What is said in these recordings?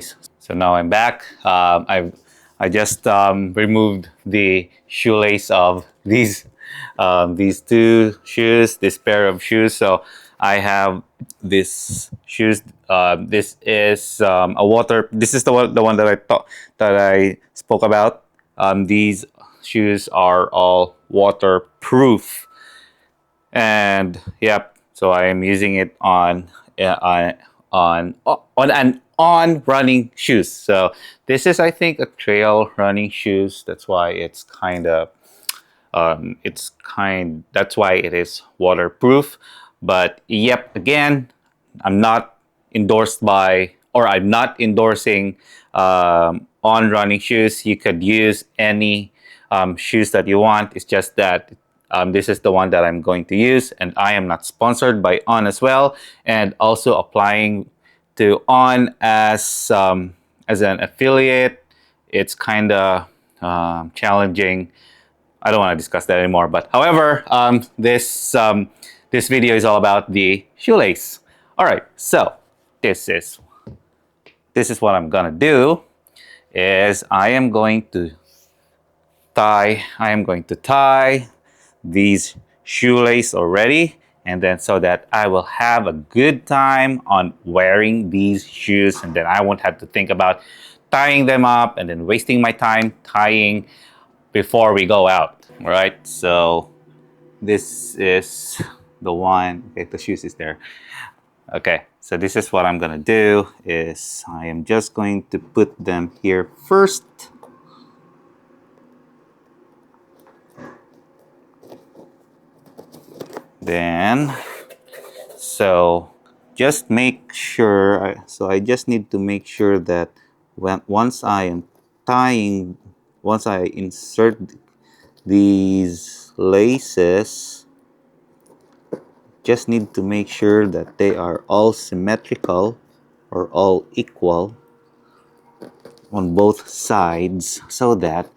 So now I'm back. I just removed the shoelace of these two shoes, this pair of shoes. So I have this shoes. This is a water. This is the one that I thought that I spoke about. These shoes are all waterproof, and yep. So I am using it on running shoes. So this is, I think, a trail running shoes. That's why it's kind of that's why it is waterproof. But yep, again, I'm not endorsed by, or I'm not endorsing on running shoes. You could use any shoes that you want. It's just that this is the one that I'm going to use, and I am not sponsored by On as well. And also applying to On as an affiliate, it's kind of challenging. I don't want to discuss that anymore. But however, this video is all about the shoelace. All right, so this is what I'm gonna do. Is I am going to tie these shoelace already, and then so that I will have a good time on wearing these shoes, and then I won't have to think about tying them up and then wasting my time tying before we go out. All right, so this is the one. Okay, the shoes is there. Okay, so this is what I'm gonna do. Is I am just going to put them here first. Then, so just make sure. So I just need to make sure that once I am tying, once I insert these laces, just need to make sure that they are all symmetrical or all equal on both sides, so that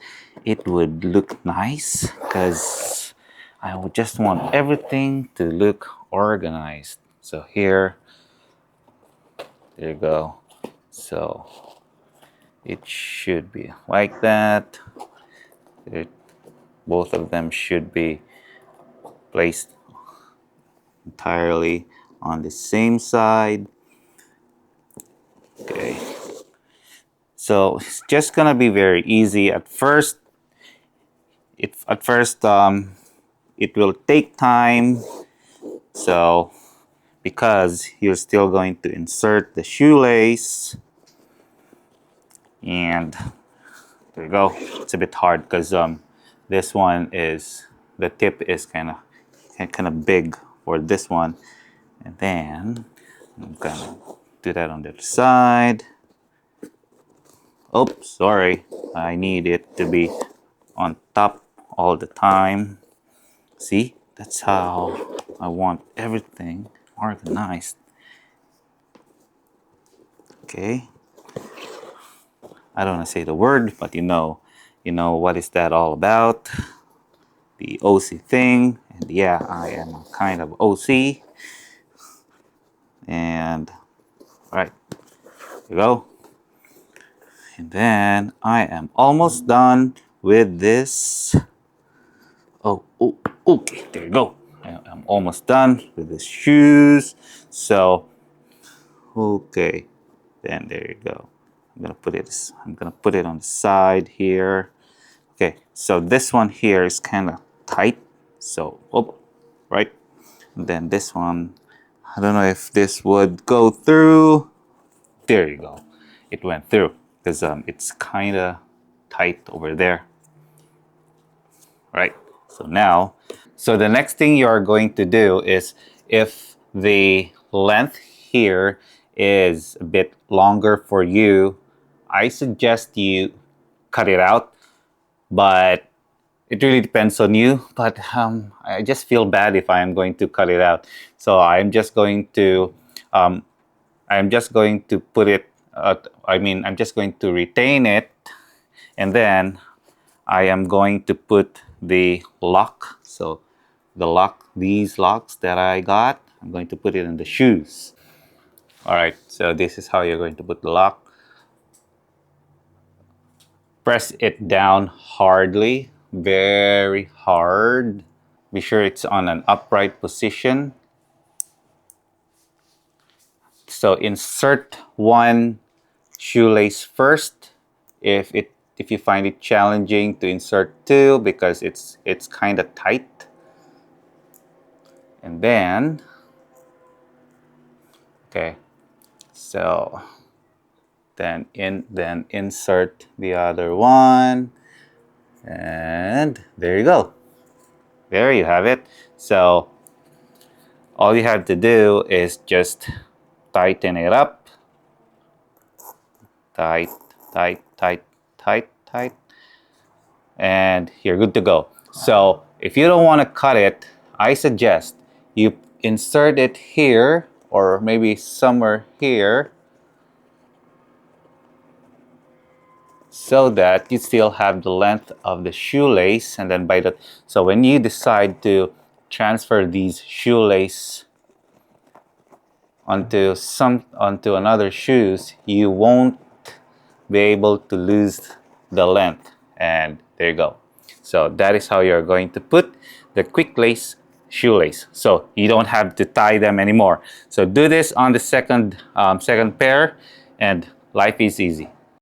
it would look nice, because I would just want everything to look organized. So here, there you go. So it should be like that. Both of them should be placed entirely on the same side. Okay. So it's just gonna be very easy at first. It will take time. So because you're still going to insert the shoelace, and there you go. It's a bit hard because this one is, the tip is kind of big for this one, and then I'm gonna do that on the other side. Oops, sorry. I need it to be on top all the time. See, that's how I want everything organized. Okay. I don't want to say the word, but you know what is that all about? The OC thing. And yeah, I am kind of OC. And all right, there you go. And then I am almost done with this. Oh, okay, there you go. I'm almost done with the shoes. So, okay, then there you go. I'm gonna put it on the side here. Okay, so this one here is kind of tight. So, right. And then this one, I don't know if this would go through. There you go. It went through because it's kind of tight over there. Right. So now, so the next thing you are going to do is, if the length here is a bit longer for you, I suggest you cut it out. But it really depends on you. But I just feel bad if I am going to cut it out. So I'm just going to put it. I'm just going to retain it, and then I am going to put the lock. So these locks that I got, I'm going to put it in the shoes. All right, so this is how you're going to put the lock Press it down hardly, very hard. Be sure it's on an upright position. So insert one shoelace first. If you find it challenging to insert two because it's kind of tight. And then, okay, so then insert the other one, and there you go. There you have it. So all you have to do is just tighten it up. Tight, tight, tight, tight, tight. And you're good to go. So if you don't want to cut it, I suggest you insert it here or maybe somewhere here so that you still have the length of the shoelace. And then so when you decide to transfer these shoelace onto another shoes, you won't be able to lose the length. And there you go. So that is how you're going to put the quick lace shoelace. So you don't have to tie them anymore. So do this on the second pair and life is easy.